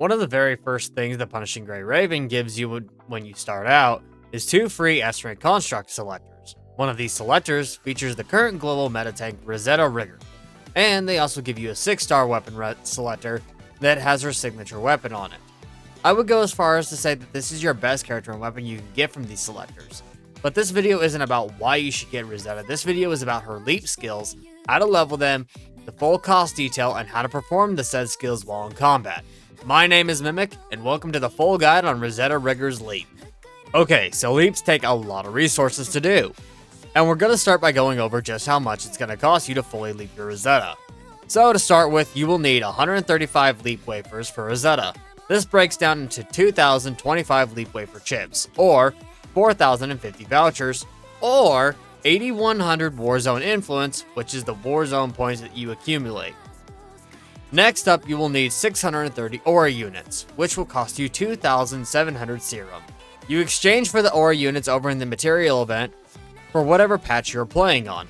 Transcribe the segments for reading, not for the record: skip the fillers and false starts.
One of the very first things the Punishing Gray Raven gives you when you start out is 2 free S-rank construct selectors. One of these selectors features the current global meta tank Rosetta Rigor, and they also give you a 6-star weapon selector that has her signature weapon on it. I would go as far as to say that this is your best character and weapon you can get from these selectors. But this video isn't about why you should get Rosetta. This video is about her leap skills, how to level them, the full cost detail, and how to perform the said skills while in combat. My name is Mimic, and welcome to the full guide on Rosetta Rigor's leap. Okay, so leaps take a lot of resources to do. And we're going to start by going over just how much it's going to cost you to fully leap your Rosetta. So to start with, you will need 135 leap wafers for Rosetta. This breaks down into 2,025 leap wafer chips, or 4,050 vouchers, or 8,100 Warzone influence, which is the Warzone points that you accumulate. Next up, you will need 630 aura units, which will cost you 2,700 serum. You exchange for the aura units over in the material event for whatever patch you're playing on.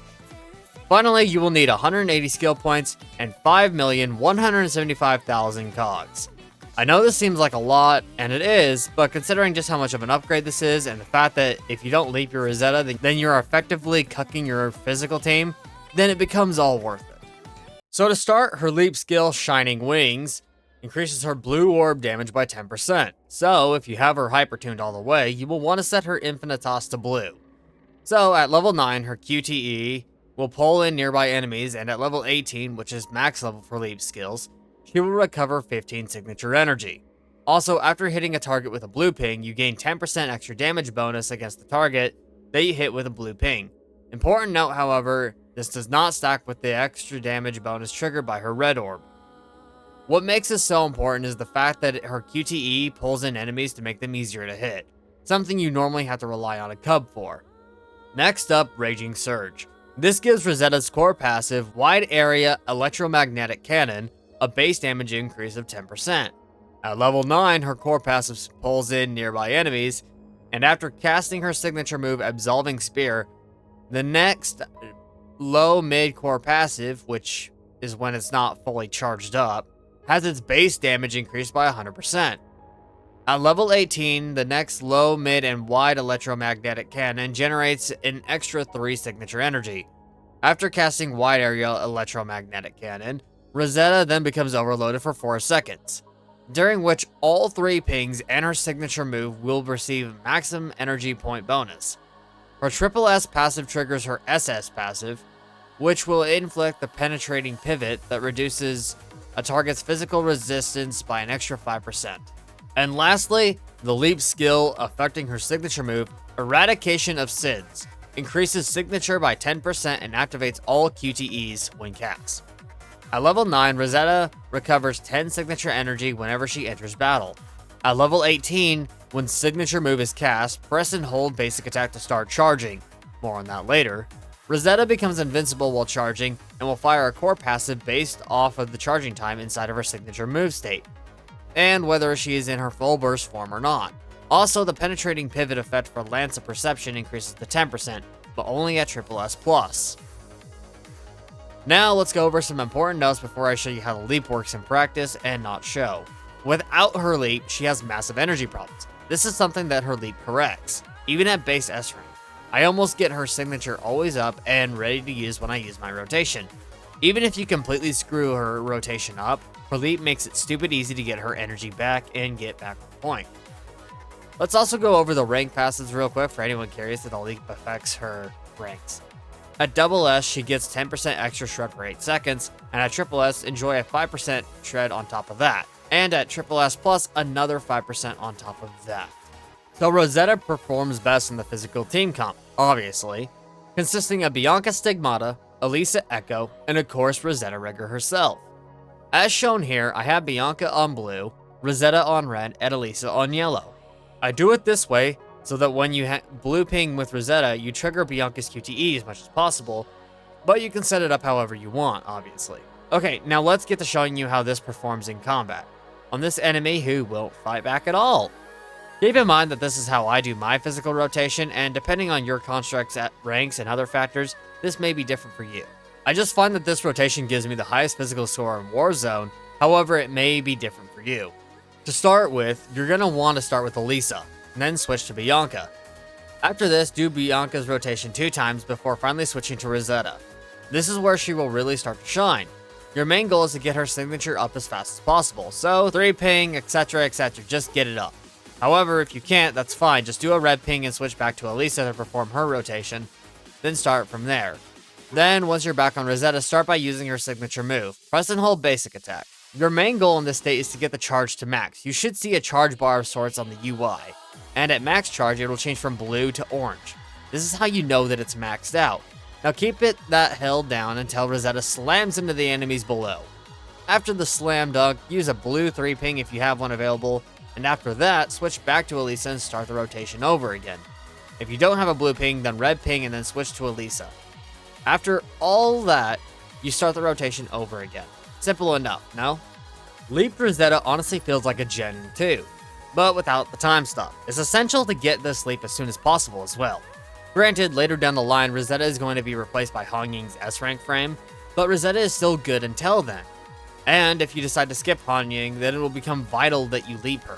Finally, you will need 180 skill points and 5,175,000 cogs. I know this seems like a lot, and it is, but considering just how much of an upgrade this is, and the fact that if you don't leap your Rosetta, then you're effectively cucking your physical team, then it becomes all worth it. So to start, her leap skill, Shining Wings, increases her blue orb damage by 10%. So if you have her hyper-tuned all the way, you will want to set her Infinitas to blue. So at level 9, her QTE will pull in nearby enemies, and at level 18, which is max level for leap skills, she will recover 15 signature energy. Also, after hitting a target with a blue ping, you gain 10% extra damage bonus against the target that you hit with a blue ping. Important note, however, this does not stack with the extra damage bonus triggered by her red orb. What makes this so important is the fact that her QTE pulls in enemies to make them easier to hit, something you normally have to rely on a cub for. Next up, Raging Surge. This gives Rosetta's core passive, Wide Area Electromagnetic Cannon, a base damage increase of 10%. At level 9, her core passive pulls in nearby enemies, and after casting her signature move, Absolving Spear, the next low-mid core passive, which is when it's not fully charged up, has its base damage increased by 100%. At level 18, the next low, mid, and wide electromagnetic cannon generates an extra 3 signature energy. After casting Wide Area Electromagnetic Cannon, Rosetta then becomes overloaded for 4 seconds, during which all 3 pings and her signature move will receive maximum energy point bonus. Her Triple S passive triggers her SS passive, which will inflict the Penetrating Pivot that reduces a target's physical resistance by an extra 5%. And lastly, the leap skill affecting her signature move, Eradication of Sins, increases signature by 10% and activates all QTEs when cast. At level 9, Rosetta recovers 10 signature energy whenever she enters battle. At level 18, when signature move is cast, press and hold basic attack to start charging. More on that later. Rosetta becomes invincible while charging and will fire a core passive based off of the charging time inside of her signature move state, and whether she is in her full burst form or not. Also, the Penetrating Pivot effect for Lance of Perception increases to 10%, but only at SSS+. Now let's go over some important notes before I show you how the leap works in practice and not show. Without her leap, she has massive energy problems. This is something that her leap corrects, even at base S rank. I almost get her signature always up and ready to use when I use my rotation. Even if you completely screw her rotation up, her leap makes it stupid easy to get her energy back and get back on point. Let's also go over the rank passes real quick for anyone curious that the leap affects her ranks. At double S, she gets 10% extra shred for 8 seconds, and at triple S, enjoy a 5% shred on top of that. And at triple S plus, another 5% on top of that. So Rosetta performs best in the physical team comp, obviously, consisting of Bianca Stigmata, Elisa Echo, and of course Rosetta Rigor herself. As shown here, I have Bianca on blue, Rosetta on red, and Elisa on yellow. I do it this way so that when you blue ping with Rosetta, you trigger Bianca's QTE as much as possible, but you can set it up however you want, obviously. Okay, now let's get to showing you how this performs in combat, on this enemy who won't fight back at all. Keep in mind that this is how I do my physical rotation, and depending on your constructs at ranks and other factors, this may be different for you. I just find that this rotation gives me the highest physical score in Warzone, however it may be different for you. To start with, you're going to want to start with Elisa, and then switch to Bianca. After this, do Bianca's rotation 2 times before finally switching to Rosetta. This is where she will really start to shine. Your main goal is to get her signature up as fast as possible, so 3 ping, etc, just get it up. However, if you can't, that's fine, just do a red ping and switch back to Elisa to perform her rotation, then start from there. Then, once you're back on Rosetta, start by using her signature move. Press and hold basic attack. Your main goal in this state is to get the charge to max. You should see a charge bar of sorts on the UI, and at max charge, it will change from blue to orange. This is how you know that it's maxed out. Now keep that held down until Rosetta slams into the enemies below. After the slam dunk, use a blue 3 ping if you have one available, and after that, switch back to Elisa and start the rotation over again. If you don't have a blue ping, then red ping and then switch to Elisa. After all that, you start the rotation over again. Simple enough, no? Leap Rosetta honestly feels like a Gen 2, but without the time stop. It's essential to get this leap as soon as possible as well. Granted, later down the line, Rosetta is going to be replaced by Hong Ying's S-rank frame, but Rosetta is still good until then. And if you decide to skip Hong Ying, then it will become vital that you leap her.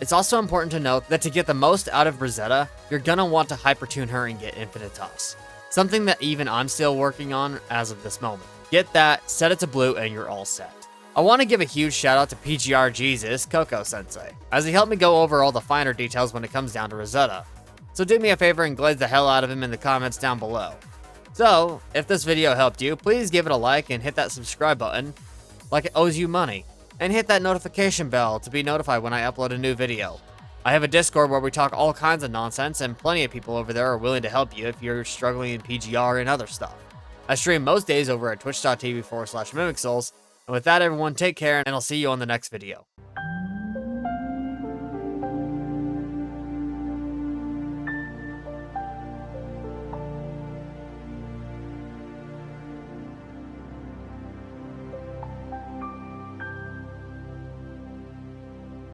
It's also important to note that to get the most out of Rosetta, you're gonna want to hypertune her and get Infinite Toss. Something that even I'm still working on as of this moment. Get that, set it to blue, and you're all set. I want to give a huge shout out to PGR Jesus, Coco Sensei, as he helped me go over all the finer details when it comes down to Rosetta. So do me a favor and glaze the hell out of him in the comments down below. So, if this video helped you, please give it a like and hit that subscribe button, like it owes you money, and hit that notification bell to be notified when I upload a new video. I have a Discord where we talk all kinds of nonsense, and plenty of people over there are willing to help you if you're struggling in PGR and other stuff. I stream most days over at twitch.tv/MimicSouls, and with that everyone, take care, and I'll see you on the next video.